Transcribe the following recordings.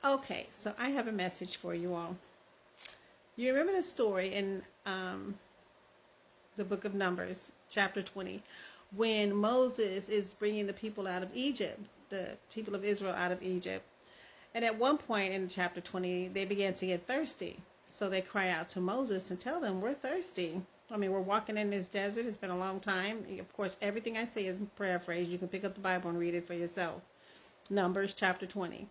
Okay, so I have a message for you all. You remember the story in the book of Numbers, chapter 20, when Moses is bringing the people out of Egypt, the people of Israel out of Egypt. And at one point in chapter 20, they began to get thirsty. So they cry out to Moses and tell them, we're thirsty. I mean, we're walking in this desert. It's been a long time. Of course, everything I say is paraphrased. You can pick up the Bible and read it for yourself. Numbers chapter 20.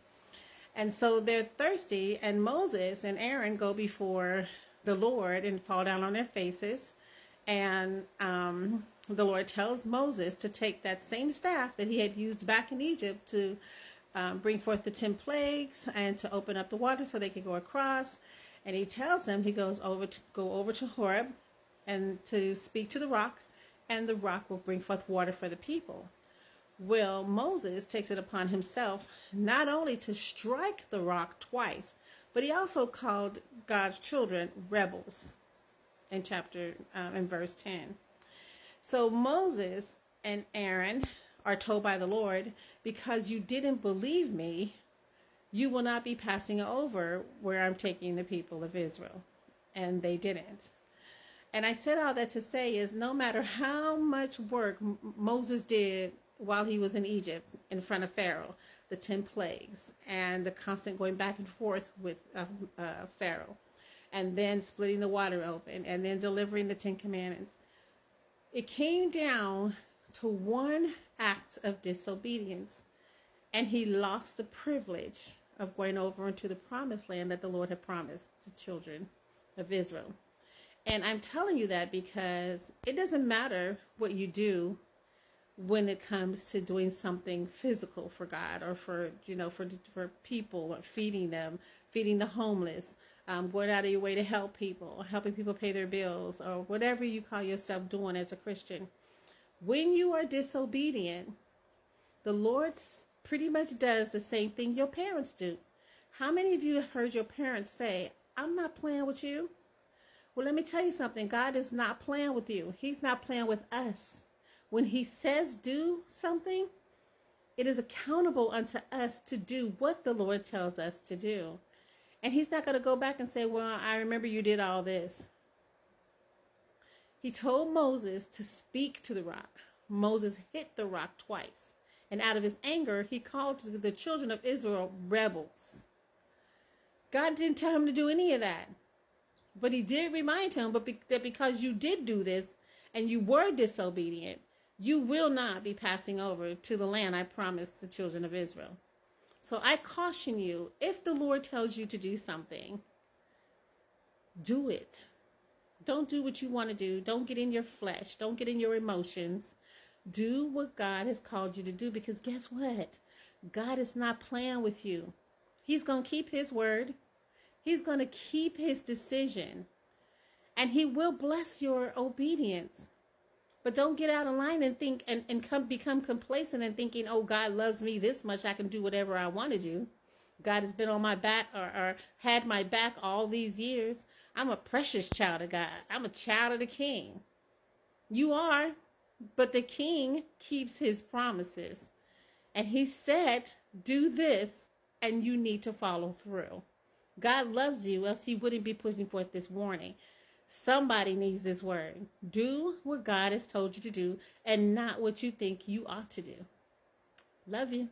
And so they're thirsty, and Moses and Aaron go before the Lord and fall down on their faces. And the Lord tells Moses to take that same staff that he had used back in Egypt to bring forth the 10 plagues and to open up the water so they could go across. And he tells them go over to Horeb and to speak to the rock, and the rock will bring forth water for the people. Well, Moses takes it upon himself not only to strike the rock twice, but he also called God's children rebels in verse 10. So Moses and Aaron are told by the Lord, because you didn't believe me, you will not be passing over where I'm taking the people of Israel. And they didn't. And I said all that to say is, no matter how much work Moses did while he was in Egypt in front of Pharaoh, the 10 plagues and the constant going back and forth with Pharaoh, and then splitting the water open, and then delivering the 10 commandments, it came down to one act of disobedience, and he lost the privilege of going over into the promised land that the Lord had promised the children of Israel. And I'm telling you that because it doesn't matter what you do when it comes to doing something physical for God, or for people, or feeding them, feeding the homeless, going out of your way to help people, helping people pay their bills, or whatever you call yourself doing as a Christian. When you are disobedient, the Lord pretty much does the same thing your parents do. How many of you have heard your parents say, I'm not playing with you? Well, let me tell you something. God is not playing with you. He's not playing with us. When he says do something, it is accountable unto us to do what the Lord tells us to do. And he's not going to go back and say, well, I remember you did all this. He told Moses to speak to the rock. Moses hit the rock twice. And out of his anger, he called the children of Israel rebels. God didn't tell him to do any of that. But he did remind him that because you did do this and you were disobedient, you will not be passing over to the land I promised the children of Israel. So I caution you, if the Lord tells you to do something, do it. Don't do what you want to do. Don't get in your flesh. Don't get in your emotions. Do what God has called you to do, because guess what? God is not playing with you. He's going to keep his word. He's going to keep his decision. And he will bless your obedience. But don't get out of line and think and become complacent and thinking, oh, God loves me this much, I can do whatever I want to do. God has been on my back or had my back all these years. I'm a precious child of God. I'm a child of the King. You are, but the King keeps his promises. And he said, do this, and you need to follow through. God loves you, else he wouldn't be putting forth this warning. Somebody needs this word. Do what God has told you to do, and not what you think you ought to do. Love you.